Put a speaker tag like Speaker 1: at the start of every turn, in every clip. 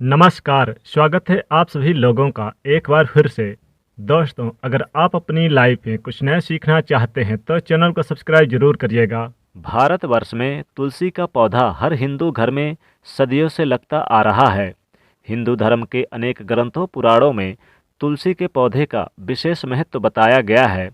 Speaker 1: नमस्कार, स्वागत है आप सभी लोगों का एक बार फिर से। दोस्तों, अगर आप अपनी लाइफ में कुछ नया सीखना चाहते हैं तो चैनल को सब्सक्राइब जरूर करिएगा।
Speaker 2: भारतवर्ष में तुलसी का पौधा हर हिंदू घर में सदियों से लगता आ रहा है। हिंदू धर्म के अनेक ग्रंथों पुराणों में तुलसी के पौधे का विशेष महत्व बताया गया है।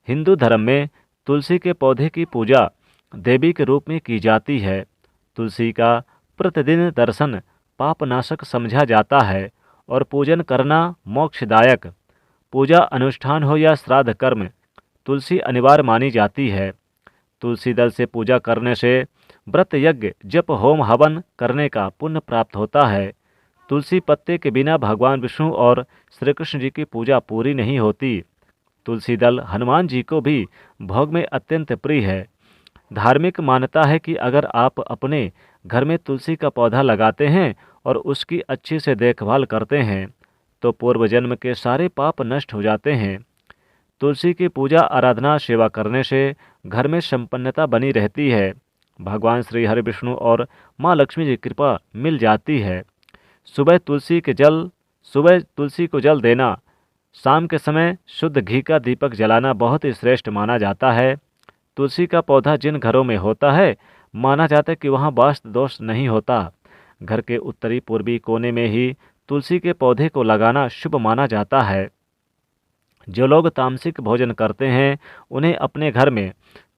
Speaker 2: हिंदू धर्म में तुलसी के पौधे की पूजा देवी के रूप में की जाती है। तुलसी का प्रतिदिन दर्शन पापनाशक समझा जाता है और पूजन करना मोक्षदायक। पूजा अनुष्ठान हो या श्राद्ध कर्म, तुलसी अनिवार्य मानी जाती है। तुलसी दल से पूजा करने से व्रत यज्ञ जप होम हवन करने का पुण्य प्राप्त होता है। तुलसी पत्ते के बिना भगवान विष्णु और श्री कृष्ण जी की पूजा पूरी नहीं होती। तुलसी दल हनुमान जी को भी भोग में अत्यंत प्रिय है। धार्मिक मान्यता है कि अगर आप अपने घर में तुलसी का पौधा लगाते हैं और उसकी अच्छी से देखभाल करते हैं तो पूर्व जन्म के सारे पाप नष्ट हो जाते हैं। तुलसी की पूजा आराधना सेवा करने से घर में संपन्नता बनी रहती है। भगवान श्री हरि विष्णु और माँ लक्ष्मी की कृपा मिल जाती है। सुबह तुलसी को जल देना, शाम के समय शुद्ध घी का दीपक जलाना बहुत ही श्रेष्ठ माना जाता है। तुलसी का पौधा जिन घरों में होता है, माना जाता है कि वहाँ वास्तु दोष नहीं होता। घर के उत्तरी पूर्वी कोने में ही तुलसी के पौधे को लगाना शुभ माना जाता है। जो लोग तामसिक भोजन करते हैं उन्हें अपने घर में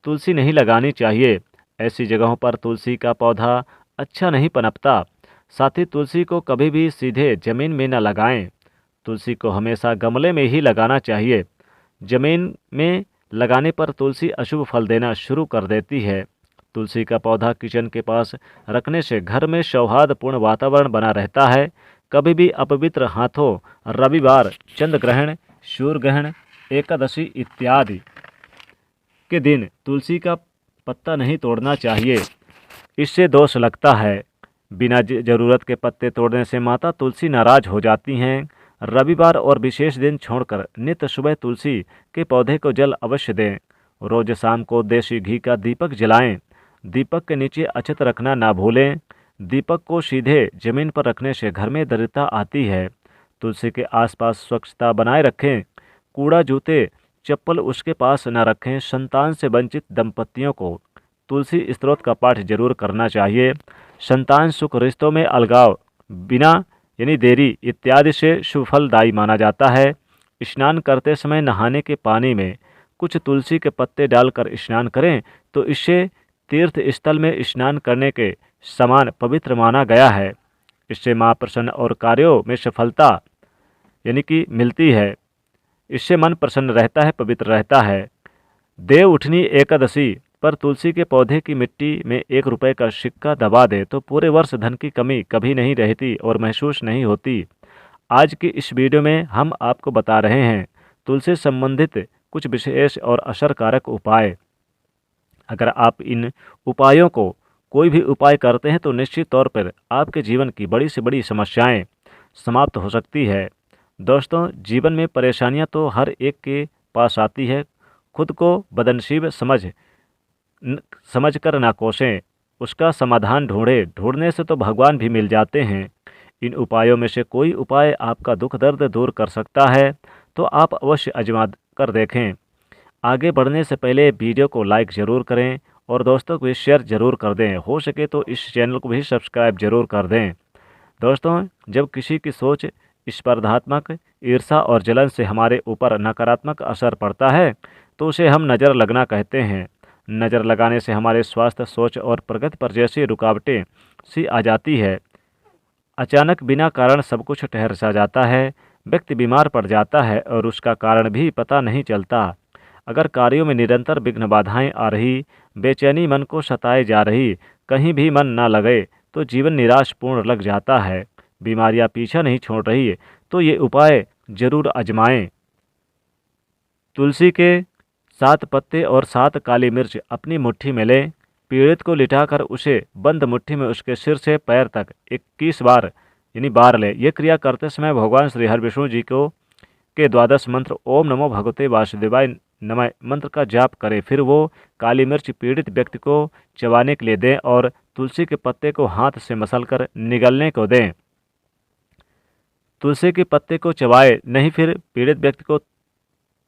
Speaker 2: तुलसी नहीं लगानी चाहिए। ऐसी जगहों पर तुलसी का पौधा अच्छा नहीं पनपता। साथ ही तुलसी को कभी भी सीधे जमीन में न लगाएं। तुलसी को हमेशा गमले में ही लगाना चाहिए। जमीन में लगाने पर तुलसी अशुभ फल देना शुरू कर देती है। तुलसी का पौधा किचन के पास रखने से घर में सौहार्दपूर्ण वातावरण बना रहता है। कभी भी अपवित्र हाथों रविवार, चंद्र ग्रहण, सूर्य ग्रहण, एकादशी इत्यादि के दिन तुलसी का पत्ता नहीं तोड़ना चाहिए, इससे दोष लगता है। बिना जरूरत के पत्ते तोड़ने से माता तुलसी नाराज हो जाती हैं। रविवार और विशेष दिन छोड़कर नित्य सुबह तुलसी के पौधे को जल अवश्य दें। रोज शाम को देसी घी का दीपक जलाएं। दीपक के नीचे अक्षत रखना ना भूलें। दीपक को सीधे जमीन पर रखने से घर में दरिद्रता आती है। तुलसी के आसपास स्वच्छता बनाए रखें। कूड़ा, जूते, चप्पल उसके पास न रखें। संतान से वंचित दंपतियों को तुलसी स्तोत्र का पाठ जरूर करना चाहिए। संतान सुख, रिश्तों में अलगाव, बिना देरी इत्यादि से शुभ फलदायी माना जाता है। स्नान करते समय नहाने के पानी में कुछ तुलसी के पत्ते डालकर स्नान करें तो इससे तीर्थ स्थल में स्नान करने के समान पवित्र माना गया है। इससे माँ प्रसन्न और कार्यों में सफलता मिलती है। इससे मन प्रसन्न रहता है, पवित्र रहता है। देव उठनी एकादशी पर तुलसी के पौधे की मिट्टी में 1 रुपये का सिक्का दबा दे तो पूरे वर्ष धन की कमी कभी नहीं रहती और महसूस नहीं होती। आज की इस वीडियो में हम आपको बता रहे हैं तुलसी संबंधित कुछ विशेष और असरकारक उपाय। अगर आप इन उपायों को कोई भी उपाय करते हैं तो निश्चित तौर पर आपके जीवन की बड़ी से बड़ी समस्याएं समाप्त हो सकती है। दोस्तों, जीवन में परेशानियां तो हर एक के पास आती है। खुद को बदनसीब समझ कर ना कोसें, उसका समाधान ढूंढने से तो भगवान भी मिल जाते हैं। इन उपायों में से कोई उपाय आपका दुख दर्द दूर कर सकता है तो आप अवश्य आजमा कर देखें। आगे बढ़ने से पहले वीडियो को लाइक ज़रूर करें और दोस्तों को भी शेयर ज़रूर कर दें। हो सके तो इस चैनल को भी सब्सक्राइब ज़रूर कर दें। दोस्तों, जब किसी की सोच स्पर्धात्मक, ईर्ष्या और जलन से हमारे ऊपर नकारात्मक असर पड़ता है तो उसे हम नज़र लगना कहते हैं। नज़र लगाने से हमारे स्वास्थ्य, सोच और प्रगति पर जैसी रुकावटें सी आ जाती है। अचानक बिना कारण सब कुछ ठहर सा जाता है। व्यक्ति बीमार पड़ जाता है और उसका कारण भी पता नहीं चलता। अगर कार्यों में निरंतर विघ्न बाधाएं आ रही, बेचैनी मन को सताए जा रही, कहीं भी मन ना लगे तो जीवन निराशपूर्ण लग जाता है, बीमारियां पीछा नहीं छोड़ रही तो ये उपाय जरूर आजमाएं। तुलसी के 7 पत्ते और 7 काली मिर्च अपनी मुट्ठी में लें। पीड़ित को लिटाकर उसे बंद मुट्ठी में उसके सिर से पैर तक 21 बार बार लें। ये क्रिया करते समय भगवान श्री हरि विष्णु जी को के 12 मंत्र ओम नमो भगवते वासुदेवाय नमः मंत्र का जाप करें। फिर वो काली मिर्च पीड़ित व्यक्ति को चबाने के लिए दें और तुलसी के पत्ते को हाथ से मसलकर निगलने को दें। तुलसी के पत्ते को चबाए नहीं, फिर पीड़ित व्यक्ति को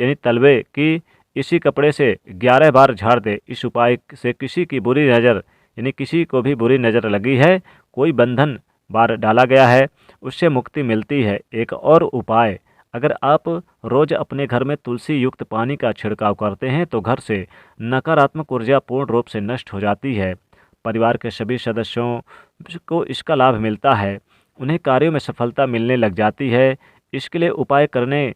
Speaker 2: यानी तलवे की इसी कपड़े से 11 बार झाड़ दे। इस उपाय से किसी की बुरी नज़र यानी किसी को भी बुरी नज़र लगी है, कोई बंधन बार डाला गया है, उससे मुक्ति मिलती है। एक और उपाय, अगर आप रोज अपने घर में तुलसी युक्त पानी का छिड़काव करते हैं तो घर से नकारात्मक ऊर्जा पूर्ण रूप से नष्ट हो जाती है। परिवार के सभी सदस्यों को इसका लाभ मिलता है, उन्हें कार्यों में सफलता मिलने लग जाती है। इसके लिए उपाय करने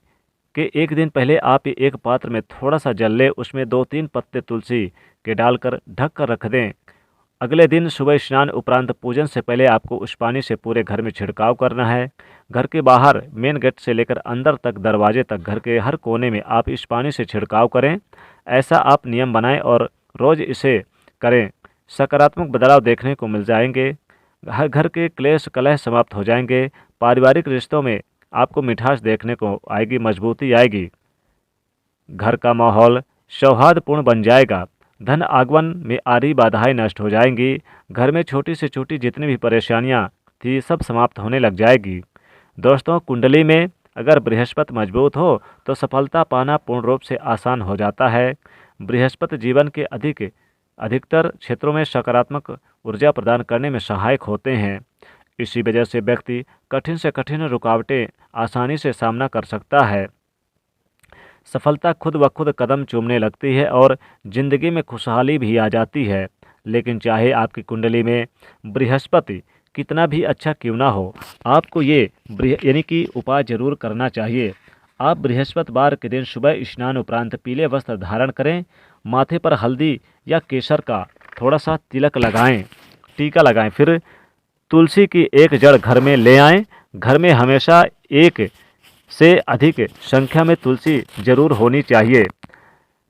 Speaker 2: के एक दिन पहले आप एक पात्र में थोड़ा सा जल लें, उसमें 2-3 पत्ते तुलसी के डालकर ढक कर रख दें। अगले दिन सुबह स्नान उपरांत पूजन से पहले आपको उस पानी से पूरे घर में छिड़काव करना है। घर के बाहर मेन गेट से लेकर अंदर तक, दरवाजे तक, घर के हर कोने में आप इस पानी से छिड़काव करें। ऐसा आप नियम बनाएं और रोज़ इसे करें। सकारात्मक बदलाव देखने को मिल जाएंगे। हर घर के क्लेश कलह समाप्त हो जाएंगे। पारिवारिक रिश्तों में आपको मिठास देखने को आएगी, मजबूती आएगी। घर का माहौल सौहार्दपूर्ण बन जाएगा। धन आगमन में आ रही बाधाएं नष्ट हो जाएंगी। घर में छोटी से छोटी जितनी भी परेशानियां थी सब समाप्त होने लग जाएगी। दोस्तों, कुंडली में अगर बृहस्पति मजबूत हो तो सफलता पाना पूर्ण रूप से आसान हो जाता है। बृहस्पति जीवन के अधिकतर क्षेत्रों में सकारात्मक ऊर्जा प्रदान करने में सहायक होते हैं। इसी वजह से व्यक्ति कठिन से कठिन रुकावटें आसानी से सामना कर सकता है। सफलता खुद ब खुद कदम चूमने लगती है और जिंदगी में खुशहाली भी आ जाती है। लेकिन चाहे आपकी कुंडली में बृहस्पति कितना भी अच्छा क्यों ना हो, आपको ये यानी कि उपाय जरूर करना चाहिए। आप बृहस्पतिवार के दिन सुबह स्नान उपरांत पीले वस्त्र धारण करें, माथे पर हल्दी या केसर का थोड़ा सा तिलक लगाएं, टीका लगाएं, फिर तुलसी की एक जड़ घर में ले आएं। घर में हमेशा एक से अधिक संख्या में तुलसी जरूर होनी चाहिए।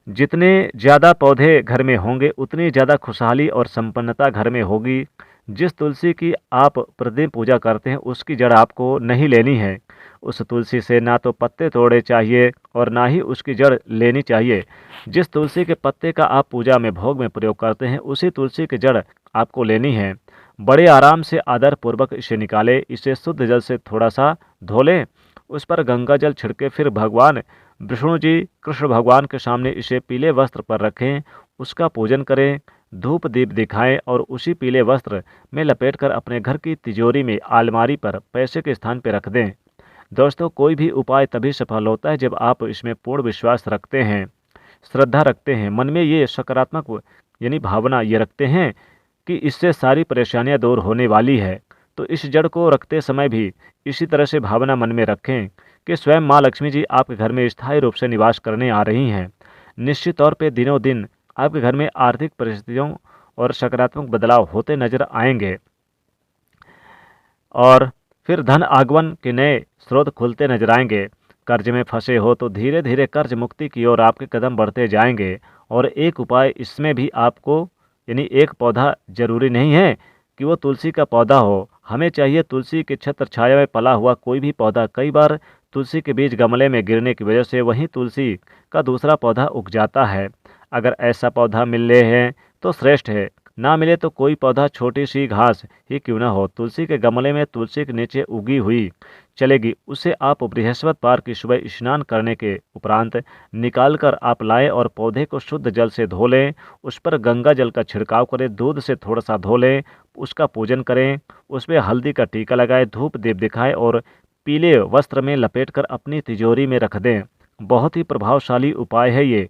Speaker 2: जितने ज़्यादा पौधे घर में होंगे उतनी ज़्यादा खुशहाली और संपन्नता घर में होगी। जिस तुलसी की आप प्रतिदिन पूजा करते हैं उसकी जड़ आपको नहीं लेनी है। उस तुलसी से ना तो पत्ते तोड़े चाहिए और ना ही उसकी जड़ लेनी चाहिए। जिस तुलसी के पत्ते का आप पूजा में भोग में प्रयोग करते हैं उसी तुलसी की जड़ आपको लेनी है। बड़े आराम से आदर पूर्वक इसे निकालें, इसे शुद्ध जल से थोड़ा सा धो लें, उस पर गंगा जल छिड़के, फिर भगवान विष्णु जी कृष्ण भगवान के सामने इसे पीले वस्त्र पर रखें, उसका पूजन करें, धूप दीप दिखाएं और उसी पीले वस्त्र में लपेटकर अपने घर की तिजोरी में अलमारी पर पैसे के स्थान पर रख दें। दोस्तों, कोई भी उपाय तभी सफल होता है जब आप इसमें पूर्ण विश्वास रखते हैं, श्रद्धा रखते हैं, मन में ये सकारात्मक यानी भावना ये रखते हैं कि इससे सारी परेशानियां दूर होने वाली है। तो इस जड़ को रखते समय भी इसी तरह से भावना मन में रखें कि स्वयं माँ लक्ष्मी जी आपके घर में स्थायी रूप से निवास करने आ रही हैं। निश्चित तौर पे दिनों दिन आपके घर में आर्थिक परिस्थितियों और सकारात्मक बदलाव होते नजर आएंगे और फिर धन आगमन के नए स्रोत खुलते नजर आएंगे। कर्ज में फंसे हो तो धीरे धीरे कर्ज मुक्ति की ओर आपके कदम बढ़ते जाएंगे। और एक उपाय इसमें भी आपको यानी एक पौधा जरूरी नहीं है कि वो तुलसी का पौधा हो, हमें चाहिए तुलसी के छत्र छाया में पला हुआ कोई भी पौधा। कई बार तुलसी के बीज गमले में गिरने की वजह से वहीं तुलसी का दूसरा पौधा उग जाता है। अगर ऐसा पौधा मिल रहे हैं तो श्रेष्ठ है, ना मिले तो कोई पौधा छोटी सी घास ही क्यों ना हो, तुलसी के गमले में तुलसी के नीचे उगी हुई चलेगी, उसे आप बृहस्पतिवार की सुबह स्नान करने के उपरांत निकाल कर आप लाएं और पौधे को शुद्ध जल से धो लें, उस पर गंगा जल का छिड़काव करें, दूध से थोड़ा सा धो लें, उसका पूजन करें, उसमें हल्दी का टीका लगाएं, धूप दीप दिखाएं और पीले वस्त्र में लपेटकर अपनी तिजोरी में रख दें। बहुत ही प्रभावशाली उपाय है ये।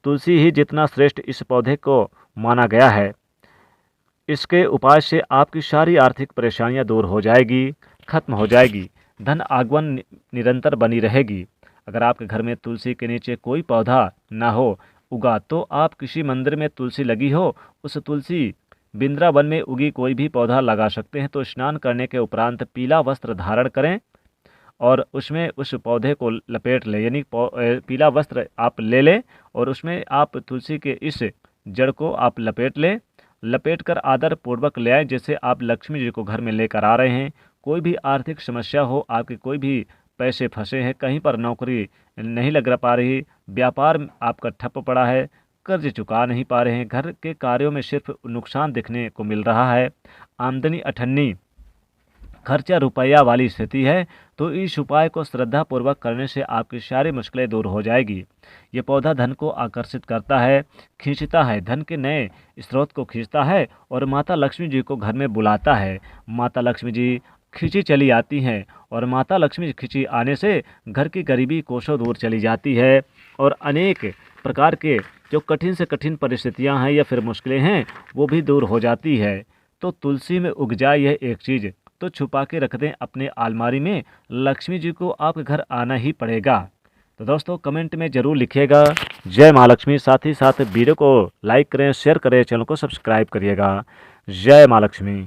Speaker 2: तुलसी ही जितना श्रेष्ठ इस पौधे को माना गया है। इसके उपाय से आपकी सारी आर्थिक परेशानियां दूर हो जाएगी, खत्म हो जाएगी, धन आगमन निरंतर बनी रहेगी। अगर आपके घर में तुलसी के नीचे कोई पौधा ना हो उगा तो आप किसी मंदिर में तुलसी लगी हो उस तुलसी वृंदावन में उगी कोई भी पौधा लगा सकते हैं। तो स्नान करने के उपरांत पीला वस्त्र धारण करें और उसमें उस पौधे को लपेट लें, यानी पीला वस्त्र आप ले लें और उसमें आप तुलसी के इस जड़ को आप लपेट लें, लपेट कर आदर पूर्वक ले आए जैसे आप लक्ष्मी जी को घर में लेकर आ रहे हैं। कोई भी आर्थिक समस्या हो, आपके कोई भी पैसे फंसे हैं, कहीं पर नौकरी नहीं लग पा रही, व्यापार आपका ठप पड़ा है, कर्ज चुका नहीं पा रहे हैं, घर के कार्यों में सिर्फ नुकसान दिखने को मिल रहा है, आमदनी अठन्नी खर्चा रुपया वाली स्थिति है तो इस उपाय को श्रद्धापूर्वक करने से आपकी सारी मुश्किलें दूर हो जाएगी। ये पौधा धन को आकर्षित करता है, खींचता है, धन के नए स्रोत को खींचता है और माता लक्ष्मी जी को घर में बुलाता है। माता लक्ष्मी जी खींची चली आती हैं और माता लक्ष्मी खींची आने से घर की गरीबी कोसों दूर चली जाती है और अनेक प्रकार के जो कठिन से कठिन परिस्थितियां हैं या फिर मुश्किलें हैं वो भी दूर हो जाती है। तो तुलसी में उग जाए यह एक चीज़ तो छुपा के रख दें अपने अलमारी में, लक्ष्मी जी को आपके घर आना ही पड़ेगा। तो दोस्तों कमेंट में ज़रूर लिखिएगा जय महालक्ष्मी। साथ ही साथ वीडियो को लाइक करें, शेयर करें, चैनल को सब्सक्राइब करिएगा। जय महालक्ष्मी।